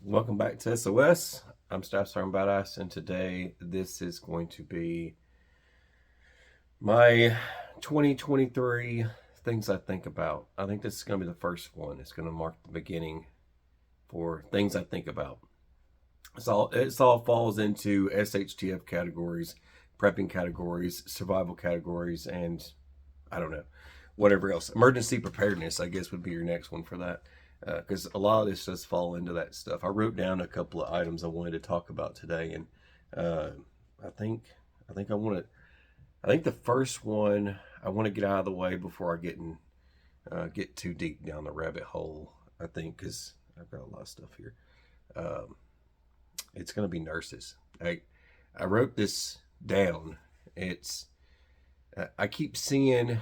Welcome back to SOS. I'm Staff Sergeant Badass, and today this is going to be my 2023 things I think about. I think this is going to be the first one. It's going to mark the beginning for things I think about. It all falls into SHTF categories, prepping categories, survival categories, and I don't know, whatever else. Emergency preparedness, I guess, would be your next one for that. Because a lot of this does fall into that stuff. I wrote down a couple of items I wanted to talk about today, and I think I want to. I think the first one I want to get out of the way before I get too deep down the rabbit hole. I think because I've got a lot of stuff here. It's going to be nurses. I wrote this down. It's I keep seeing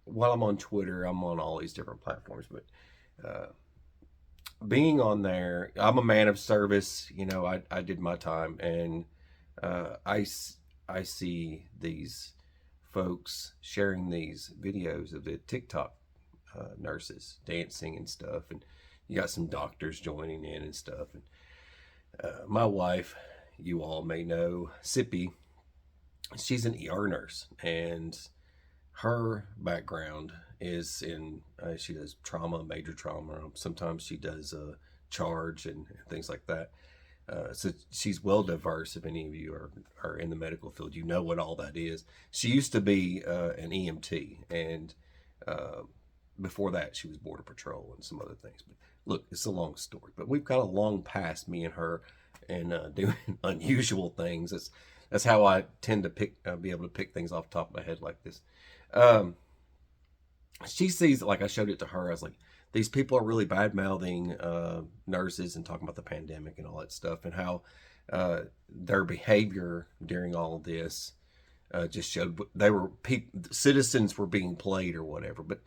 while I'm on Twitter, I'm on all these different platforms, but being on there, I'm a man of service. You know, I did my time, and I see these folks sharing these videos of the TikTok nurses dancing and stuff, and you got some doctors joining in and stuff. And my wife, you all may know, Sippy, she's an ER nurse, and her background is in she does trauma, major trauma. Sometimes she does charge and things like that. So she's well diverse. If any of you are in the medical field, you know what all that is. She used to be an EMT, and before that she was border patrol and some other things. But look, it's a long story, but we've got a long past, me and her, and doing unusual things. That's how I tend to be able to pick things off the top of my head like this. She sees, like, I showed it to her. I was like, these people are really bad mouthing nurses and talking about the pandemic and all that stuff, and how their behavior during all of this just showed citizens were being played or whatever. But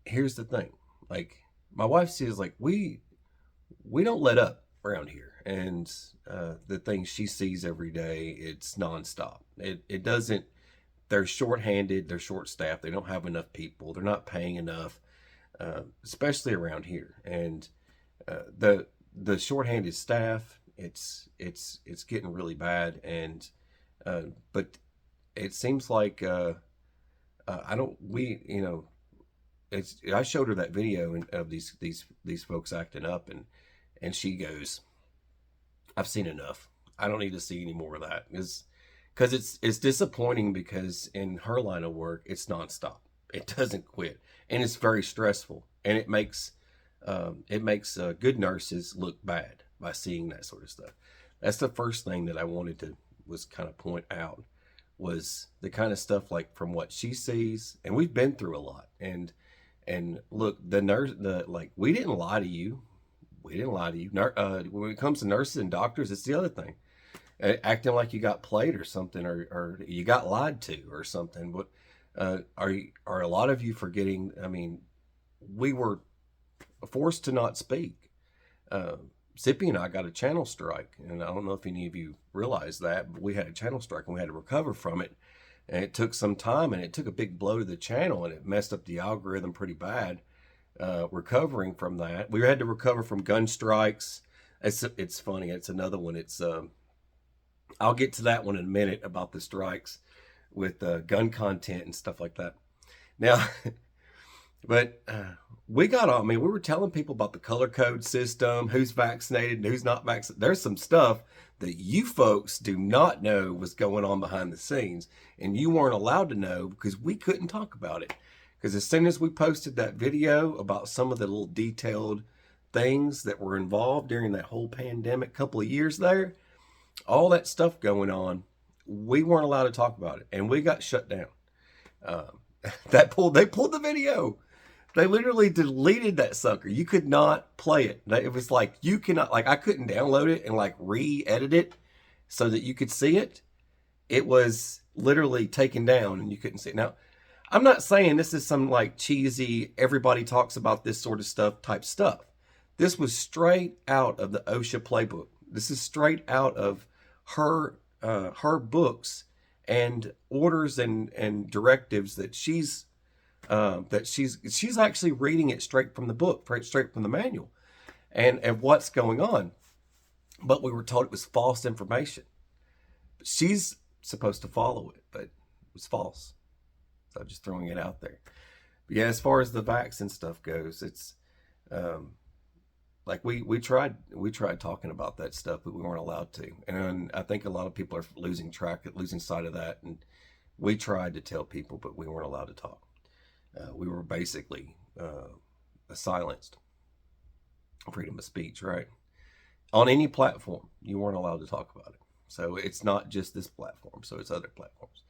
here's the thing: like, my wife says, like, we don't let up around here, and the things she sees every day, it's nonstop. It doesn't. They're short-handed, they're short-staffed, they don't have enough people, they're not paying enough, especially around here. And the short-handed staff, it's getting really bad. And but it seems like I don't we you know it's I showed her that video of these folks acting up, and she goes, "I've seen enough. I don't need to see any more of that." Because it's disappointing, because in her line of work, it's nonstop. It doesn't quit, and it's very stressful, and it makes good nurses look bad by seeing that sort of stuff. That's the first thing that I wanted to was kind of point out, was the kind of stuff, like, from what she sees, and we've been through a lot. And look, we didn't lie to you. We didn't lie to you. When it comes to nurses and doctors, it's the other thing. Acting like you got played or something, or you got lied to or something. But are a lot of you forgetting? I mean, we were forced to not speak. Sippy and I got a channel strike, and I don't know if any of you realize that, but we had a channel strike, and we had to recover from it. And it took some time, and it took a big blow to the channel, and it messed up the algorithm pretty bad. Recovering from that, we had to recover from gun strikes. It's funny. It's another one. I'll get to that one in a minute, about the strikes with gun content and stuff like that. Now, but we got on. I mean, we were telling people about the color code system, who's vaccinated and who's not vaccinated. There's some stuff that you folks do not know was going on behind the scenes, and you weren't allowed to know because we couldn't talk about it. Because as soon as we posted that video about some of the little detailed things that were involved during that whole pandemic couple of years there, all that stuff going on, we weren't allowed to talk about it, and we got shut down. They pulled the video. They literally deleted that sucker. You could not play it. It was like, you cannot, like, I couldn't download it and, like, re-edit it so that you could see it. It was literally taken down, and you couldn't see it. Now, I'm not saying this is some, like, cheesy, everybody talks about this sort of stuff type stuff. This was straight out of the OSHA playbook. This is straight out of her books and orders and directives that she's actually reading it straight from the book, straight from the manual. and what's going on. But we were told it was false information. But she's supposed to follow it, but it was false. So just throwing it out there. But yeah, as far as the vaccine stuff goes, it's um, like we tried talking about that stuff, but we weren't allowed to. And I think a lot of people are losing sight of that. And we tried to tell people, but we weren't allowed to talk. We were basically silenced. Freedom of speech, right? On any platform, you weren't allowed to talk about it. So it's not just this platform, so it's other platforms.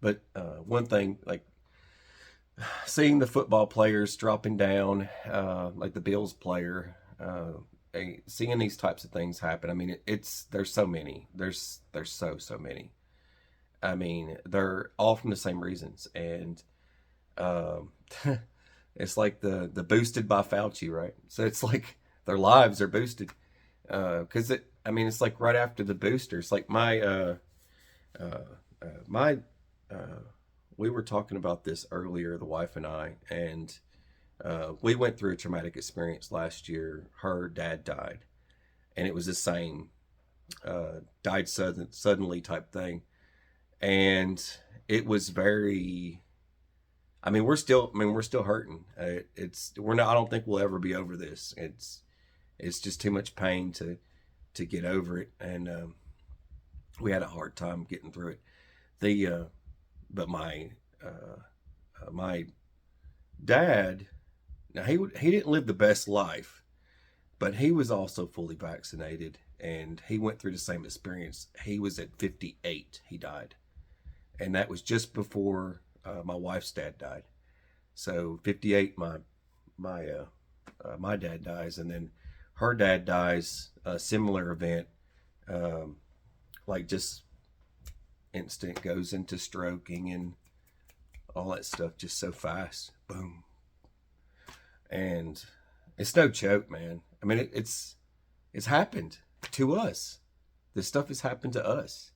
But one thing, like seeing the football players dropping down, like the Bills player, seeing these types of things happen. I mean, there's so many. There's so many. I mean, they're all from the same reasons, and um, it's like the boosted by Fauci, right? So it's like their lives are boosted because I mean, it's like right after the booster. It's like my we were talking about this earlier, the wife and I, and we went through a traumatic experience last year. Her dad died, and it was the same died suddenly type thing, and it was very. We're still hurting. We're not. I don't think we'll ever be over this. It's just too much pain to get over it, and we had a hard time getting through it. The but my dad, now he didn't live the best life, but he was also fully vaccinated, and he went through the same experience. He was at 58. He died, and that was just before my wife's dad died. So 58, my dad dies, and then her dad dies. A similar event, like just instant, goes into stroking and all that stuff just so fast. Boom. And it's no joke, man. I mean, it's happened to us. This stuff has happened to us.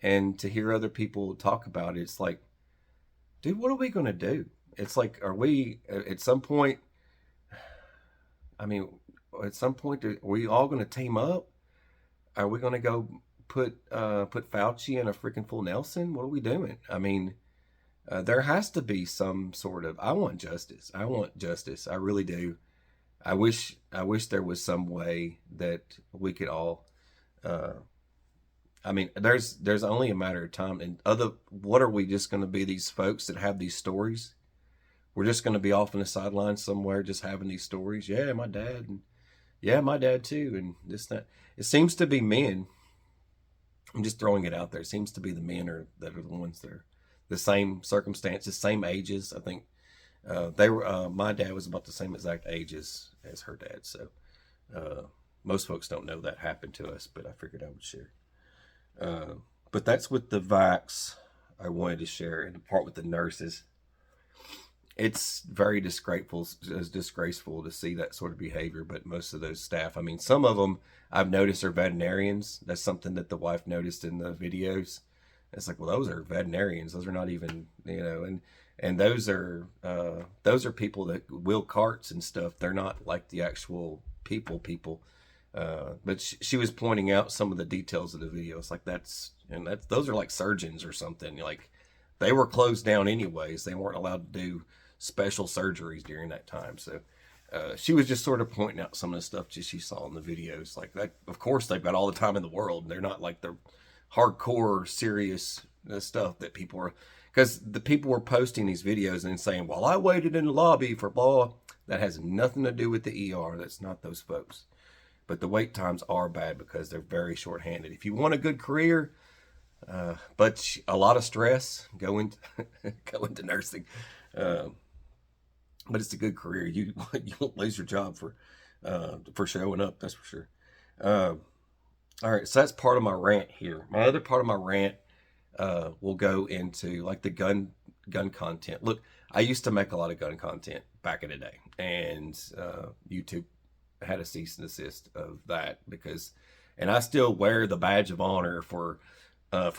And to hear other people talk about it, it's like, dude, what are we going to do? It's like, are we at some point, I mean, at some point, are we all going to team up? Are we going to go put Fauci in a freaking full Nelson? What are we doing? I mean, there has to be some sort of. I want justice. I want justice. I really do. I wish there was some way that we could all. I mean, there's only a matter of time. And what are we just going to be, these folks that have these stories? We're just going to be off on the sidelines somewhere, just having these stories. Yeah, my dad, and yeah, my dad too, and this that. It seems to be men. I'm just throwing it out there. It seems to be the men that are the ones that are the same circumstances, same ages. I think they were. My dad was about the same exact ages as her dad. So most folks don't know that happened to us, but I figured I would share. But that's with the vax I wanted to share, and the part with the nurses. It's very disgraceful to see that sort of behavior. But most of those staff, I mean, some of them I've noticed are veterinarians. That's something that the wife noticed in the videos. It's like, well, those are veterinarians. Those are not even, and those are people that wheel carts and stuff. They're not like the actual people. But she was pointing out some of the details of the video. It's like those are like surgeons or something. Like they were closed down anyways. They weren't allowed to do special surgeries during that time. So she was just sort of pointing out some of the stuff she saw in the videos. Like that, of course, they've got all the time in the world. And they're not like the hardcore, serious stuff that people are. Because the people were posting these videos and saying, well, I waited in the lobby for blah. That has nothing to do with the ER. That's not those folks. But the wait times are bad because they're very short-handed. If you want a good career, but a lot of stress, go into nursing. But it's a good career. You won't lose your job for showing up. That's for sure. All right, so that's part of my rant here. My other part of my rant will go into like the gun content. Look, I used to make a lot of gun content back in the day, and YouTube had a cease and desist of that and I still wear the badge of honor for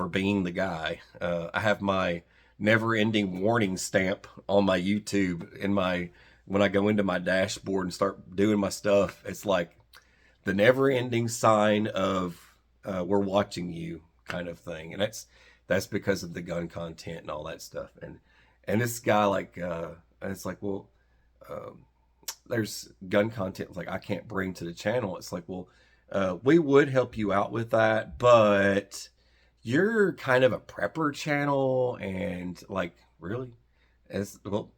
being the guy. I have my never-ending warning stamp on my YouTube in my when I go into my dashboard and start doing my stuff, it's like the never-ending sign of we're watching you kind of thing, and that's because of the gun content and all that stuff. And this guy like it's like, well, um, there's gun content like I can't bring to the channel. It's like, well, we would help you out with that, but you're kind of a prepper channel, and like, really, as well,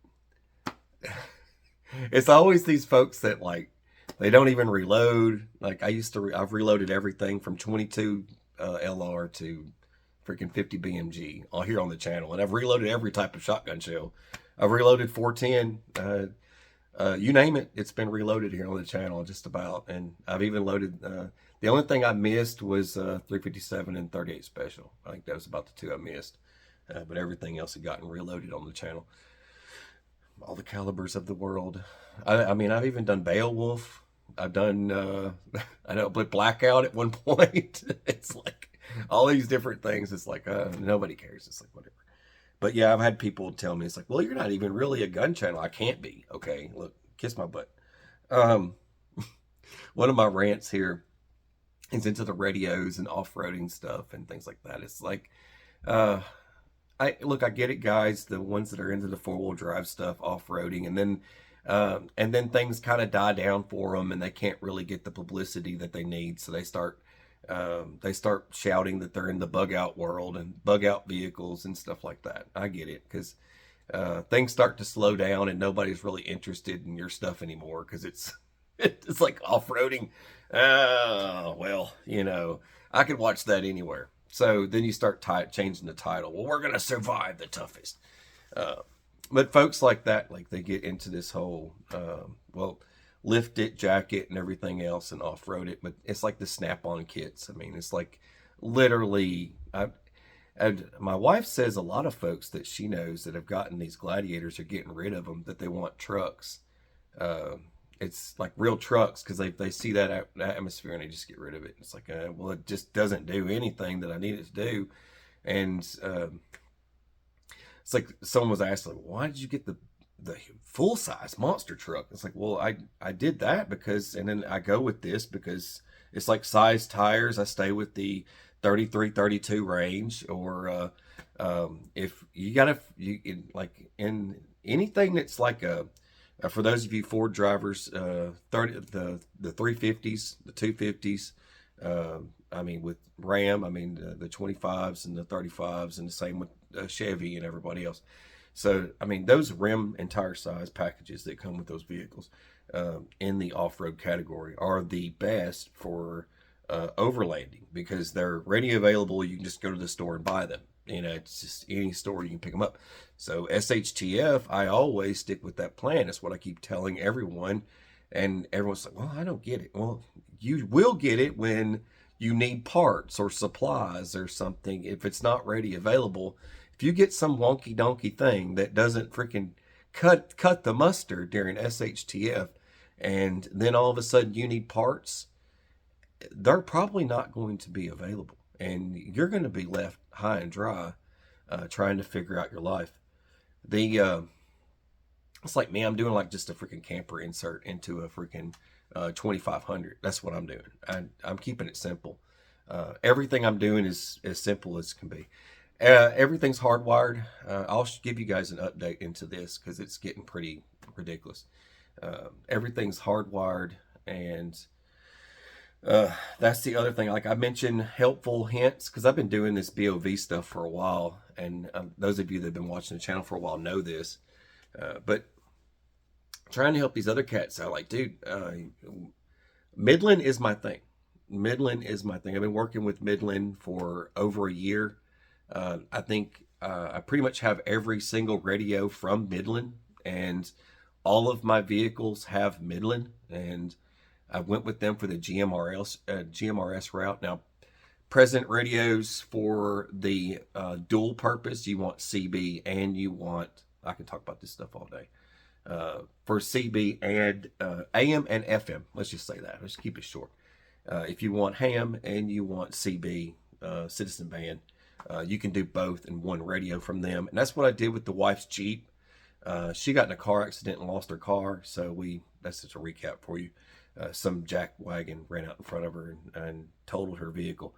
it's always these folks that like they don't even reload. Like I've reloaded everything from 22 LR to freaking 50 BMG all here on the channel, and I've reloaded every type of shotgun shell. I've reloaded 410. You name it, it's been reloaded here on the channel just about. And I've even loaded, the only thing I missed was 357 and 38 special. I think that was about the two I missed. But everything else had gotten reloaded on the channel. All the calibers of the world. I mean, I've even done Beowulf. I've done, I know, but Blackout at one point. It's like all these different things. It's like, nobody cares. It's like, whatever. But yeah, I've had people tell me, it's like, well, you're not even really a gun channel. I can't be. Okay, look, kiss my butt. One of my rants here is into the radios and off-roading stuff and things like that. It's like, I get it, guys, the ones that are into the four-wheel drive stuff, off-roading, and then things kind of die down for them, and they can't really get the publicity that they need, so they start shouting that they're in the bug out world and bug out vehicles and stuff like that. I get it, because things start to slow down and nobody's really interested in your stuff anymore, because it's like off-roading. Oh, well, I could watch that anywhere. So then you start changing the title. Well, we're going to survive the toughest. But folks like that, like they get into this whole, lift it, jack it, and everything else, and off-road it. But it's like the snap-on kits. I mean, it's like literally, and my wife says a lot of folks that she knows that have gotten these Gladiators are getting rid of them, that they want trucks. It's like real trucks, because they see that atmosphere and they just get rid of it. It's like, well, it just doesn't do anything that I need it to do. And it's like someone was asking, like, why did you get the full size monster truck? It's like, well, I did that because, and then I go with this because it's like size tires. I stay with the 33, 32 range, or if you gotta, like in anything that's like for those of you Ford drivers, the 350s, the 250s, I mean with Ram, I mean the 25s and the 35s, and the same with Chevy and everybody else. So, I mean, those rim and tire size packages that come with those vehicles in the off-road category are the best for overlanding, because they're ready available. You can just go to the store and buy them. It's just any store you can pick them up. So SHTF, I always stick with that plan. That's what I keep telling everyone. And everyone's like, well, I don't get it. Well, you will get it when you need parts or supplies or something. If it's not ready available, if you get some wonky donkey thing that doesn't freaking cut the mustard during SHTF, and then all of a sudden you need parts, they're probably not going to be available, and you're going to be left high and dry trying to figure out your life. It's like me, I'm doing like just a freaking camper insert into a freaking 2500. That's what I'm doing. I'm keeping it simple. Everything I'm doing is as simple as can be. Everything's hardwired. I'll give you guys an update into this because it's getting pretty ridiculous. Everything's hardwired, and that's the other thing. Like I mentioned, helpful hints, because I've been doing this BOV stuff for a while, and those of you that have been watching the channel for a while know this. But trying to help these other cats out, like, dude, Midland is my thing. Midland is my thing. I've been working with Midland for over a year. I think I pretty much have every single radio from Midland, and all of my vehicles have Midland, and I went with them for the GMRS route. Now, present radios for the dual purpose, you want CB and you want, I can talk about this stuff all day, for CB and AM and FM. Let's just say that. Let's keep it short. If you want ham and you want CB, citizen band, you can do both in one radio from them. And that's what I did with the wife's Jeep. She got in a car accident and lost her car. So that's just a recap for you. Some jack wagon ran out in front of her and totaled her vehicle.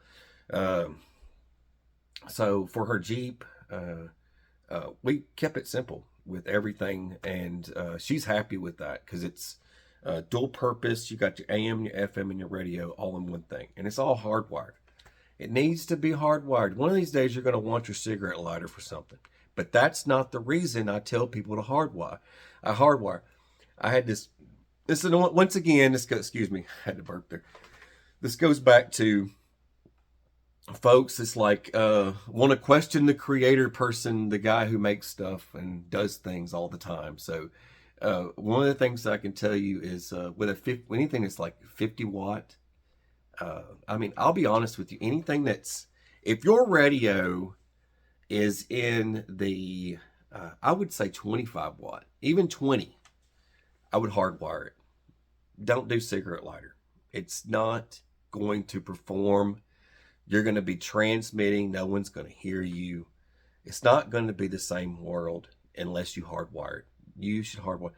Um, so for her Jeep, we kept it simple with everything, and she's happy with that because it's dual purpose. You got your AM, your FM, and your radio all in one thing, and it's all hardwired. It needs to be hardwired. One of these days, you're going to want your cigarette lighter for something, but that's not the reason I tell people to hardwire. I hardwire. I had this. This is once again. Excuse me. I had to burp there. This goes back to folks. It's like want to question the creator person, the guy who makes stuff and does things all the time. So one of the things I can tell you is with anything that's like 50 watt. I mean, I'll be honest with you. Anything that's, if your radio is in the, I would say 25 watt, even 20, I would hardwire it. Don't do cigarette lighter. It's not going to perform. You're going to be transmitting. No one's going to hear you. It's not going to be the same world unless you hardwire it. You should hardwire.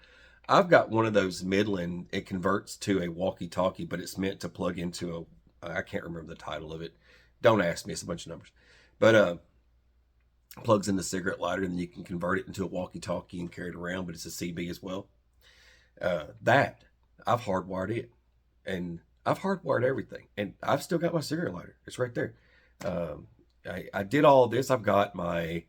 I've got one of those Midland. It converts to a walkie-talkie, but it's meant to plug into I can't remember the title of it. Don't ask me. It's a bunch of numbers. But plugs in the cigarette lighter, and then you can convert it into a walkie-talkie and carry it around, but it's a CB as well. That, I've hardwired it. And I've hardwired everything. And I've still got my cigarette lighter. It's right there. I did all this. I've got my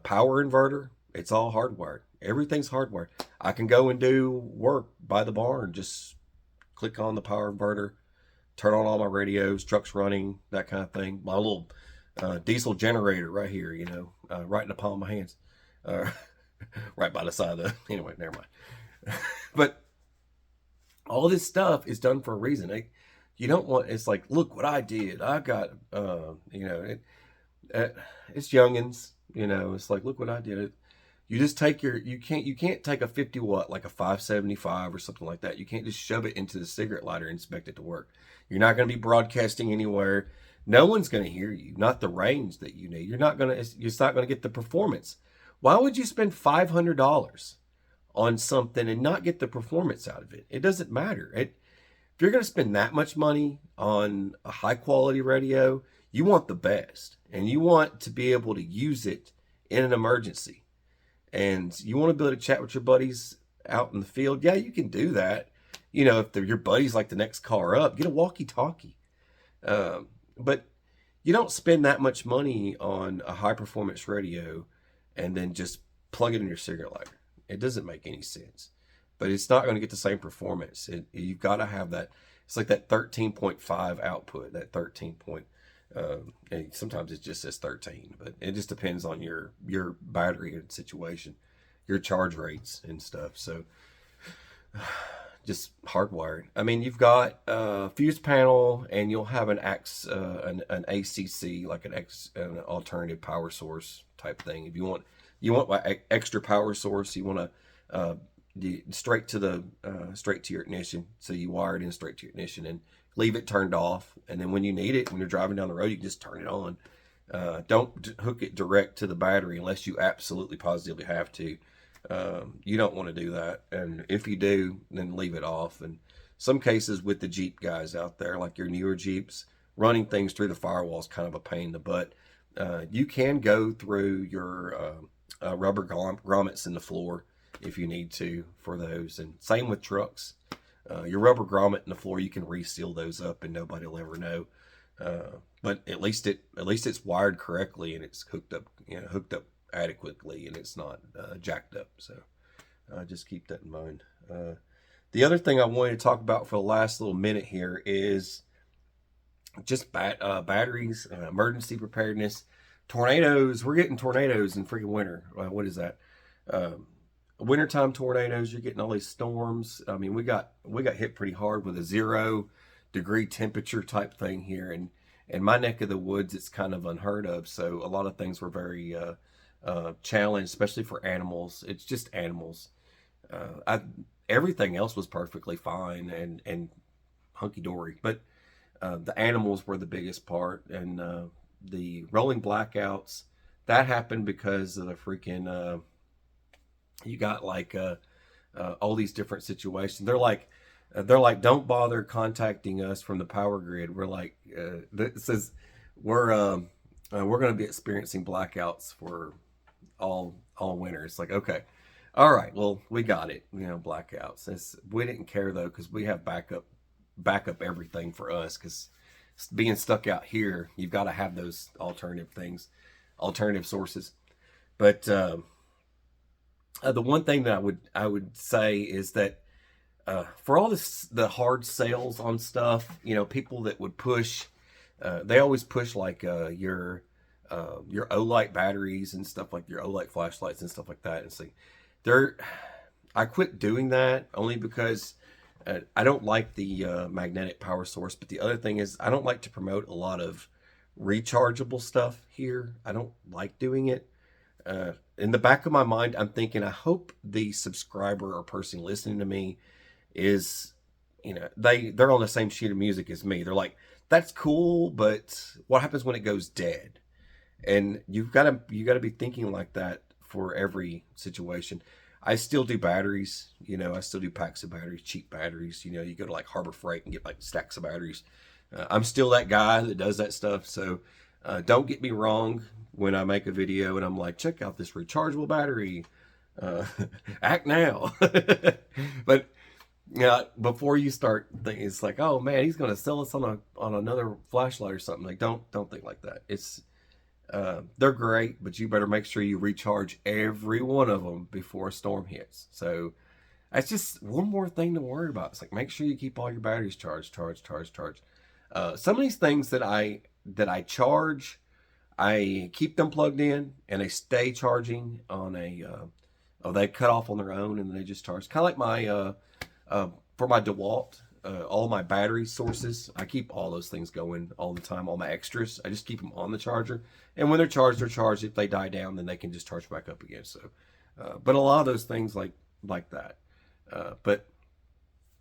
power inverter. It's all hardwired. Everything's hardwired. I can go and do work by the barn. Just click on the power inverter, turn on all my radios, trucks running, that kind of thing. My little diesel generator right here, right in the palm of my hands. Right by the side of the, anyway, never mind. But all this stuff is done for a reason. You don't want, it's like, look what I did. I got, it's youngins, it's like, look what I did. You just take you can't take a 50 watt, like a 575 or something like that. You can't just shove it into the cigarette lighter and expect it to work. You're not going to be broadcasting anywhere. No one's going to hear you, not the range that you need. You're not going to get the performance. Why would you spend $500 on something and not get the performance out of it? It doesn't matter. If you're going to spend that much money on a high quality radio, you want the best, and you want to be able to use it in an emergency. And you want to be able to chat with your buddies out in the field. Yeah, you can do that. If your buddies like the next car up, get a walkie-talkie. But you don't spend that much money on a high-performance radio and then just plug it in your cigarette lighter. It doesn't make any sense. But it's not going to get the same performance. You've got to have that. It's like that 13.5 output, that 13 point. And sometimes it just says 13, but it just depends on your battery situation, your charge rates and stuff. So just hardwired. I mean, you've got a fuse panel, and you'll have an ACC, like an alternative power source type thing. If you want extra power source, you want to straight to your ignition. So you wire it in straight to your ignition and leave it turned off. And then when you need it, when you're driving down the road, you can just turn it on. Don't hook it direct to the battery unless you absolutely positively have to. You don't want to do that. And if you do, then leave it off. And some cases with the Jeep guys out there, like your newer Jeeps, running things through the firewall is kind of a pain in the butt. You can go through your rubber grommets in the floor if you need to for those. And same with trucks. Your rubber grommet in the floor, you can reseal those up and nobody will ever know. But at least it's wired correctly and it's hooked up adequately, and it's not jacked up. So just keep that in mind. The other thing I wanted to talk about for the last little minute here is just batteries, emergency preparedness, tornadoes. We're getting tornadoes in freaking winter. What is that? Wintertime tornadoes. You're getting all these storms. I mean, we got hit pretty hard with a 0-degree temperature type thing here, and in my neck of the woods, it's kind of unheard of. So a lot of things were very challenged, especially for animals. It's just animals. Everything else was perfectly fine and hunky dory, but the animals were the biggest part, and the rolling blackouts that happened because of the freaking You got like all these different situations. They're like, don't bother contacting us from the power grid. We're like, it says we're going to be experiencing blackouts for all winter. It's like, okay, all right, well, we got it. You know, blackouts. We didn't care though, because we have backup everything for us. Because being stuck out here, you've got to have those alternative things, alternative sources. But the one thing that I would say is that for all the hard sales on stuff, you know, people that would push, they always push like your Olight batteries and stuff, like your Olight flashlights and stuff like that. And so I quit doing that only because I don't like the magnetic power source. But the other thing is, I don't like to promote a lot of rechargeable stuff here. I don't like doing it. In the back of my mind, I'm thinking, I hope the subscriber or person listening to me is, you know, they're on the same sheet of music as me. They're like, that's cool, but what happens when it goes dead? And you got to be thinking like that for every situation. I still do batteries, you know, I still do packs of batteries, cheap batteries. You know, you go to like Harbor Freight and get like stacks of batteries. I'm still that guy that does that stuff. So don't get me wrong when I make a video and I'm like, check out this rechargeable battery. Act now. But yeah, before you start thinking, it's like, oh man, he's gonna sell us on another flashlight or something. Like, don't think like that. It's they're great, but you better make sure you recharge every one of them before a storm hits. So that's just one more thing to worry about. It's like, make sure you keep all your batteries charged. Some of these things that I charge, I keep them plugged in and they stay charging on a they cut off on their own and they just charge. Kind of like my for my DeWalt, all my battery sources, I keep all those things going all the time. All my extras, I just keep them on the charger, and when they're charged, they're charged. If they die down, then they can just charge back up again. So but a lot of those things like that. But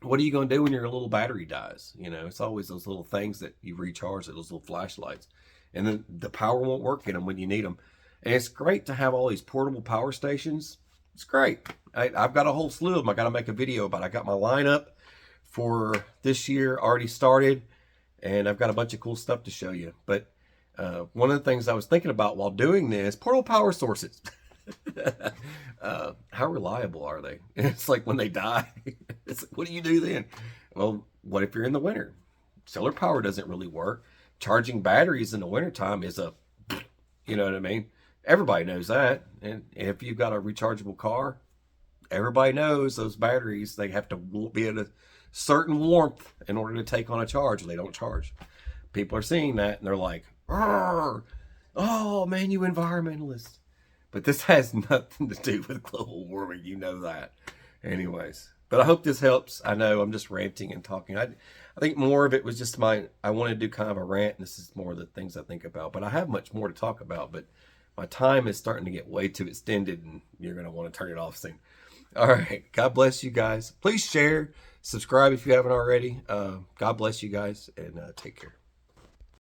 what are you going to do when your little battery dies? You know, it's always those little things that you recharge, those little flashlights, and then the power won't work in them when you need them. And it's great to have all these portable power stations. It's great. I've got a whole slew of them I got to make a video about. I got my lineup for this year already started, and I've got a bunch of cool stuff to show you. But one of the things I was thinking about while doing this, portable power sources. How reliable are they? It's like when they die, it's like, what do you do then? Well, what if you're in the winter? Solar power doesn't really work. Charging batteries in the wintertime is you know what I mean? Everybody knows that. And if you've got a rechargeable car, everybody knows those batteries, they have to be at a certain warmth in order to take on a charge, or they don't charge. People are seeing that and they're like, oh man, you environmentalists. But this has nothing to do with global warming, you know that. Anyways, but I hope this helps. I know I'm just ranting and talking. I think more of it was just I wanted to do kind of a rant. This is more of the things I think about, but I have much more to talk about, but my time is starting to get way too extended and you're going to want to turn it off soon. All right. God bless you guys. Please share, subscribe if you haven't already. God bless you guys, and take care.